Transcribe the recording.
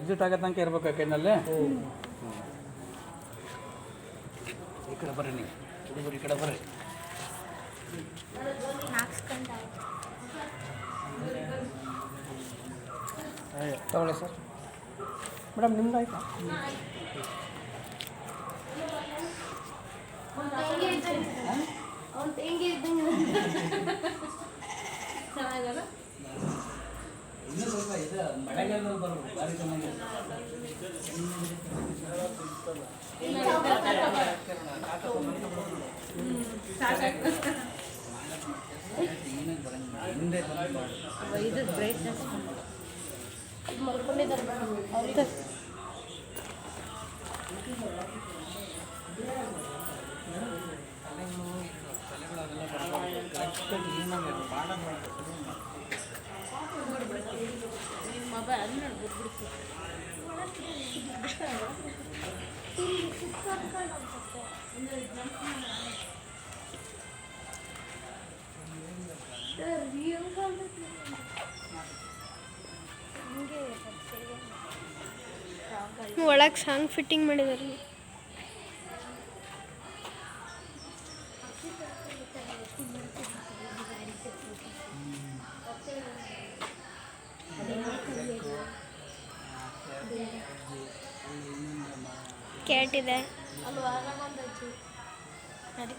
Exit ಆಗೋ ತನಕ ಇರ್ಬೇಕು ಕೈನಲ್ಲಿ. ಈ ಕಡೆ ಬರ್ರಿ ನೀವು ಹುಡುಗರು, ಈ ಕಡೆ ಬರ್ರಿ. ತಗೊಳ್ಳಿ ಸರ್. ಮೇಡಮ್ ನಿಮ್ದು ಆಯ್ತಾ? ಇನ್ನೂ ಸ್ವಲ್ಪ ಇದು ಮಳೆಗಾಲದಲ್ಲಿ ಬರ್ಬೋದು, ಭಾರಿ ಚೆನ್ನಾಗಿದೆ. ಹಿಂದೆ ಇದು ಬ್ರೈಟ್ನೆಸ್ ಮೊಬೈಲ್ ನೋಡ್ಬಿಡ್ಬಿಡ್ತು. ಒಳಗೆ ಸಾಂಗ್ ಫಿಟ್ಟಿಂಗ್ ಮಾಡಿದಾರೆ. ಕ್ಯಾಟ್ ಇದೆ. ನಡಿ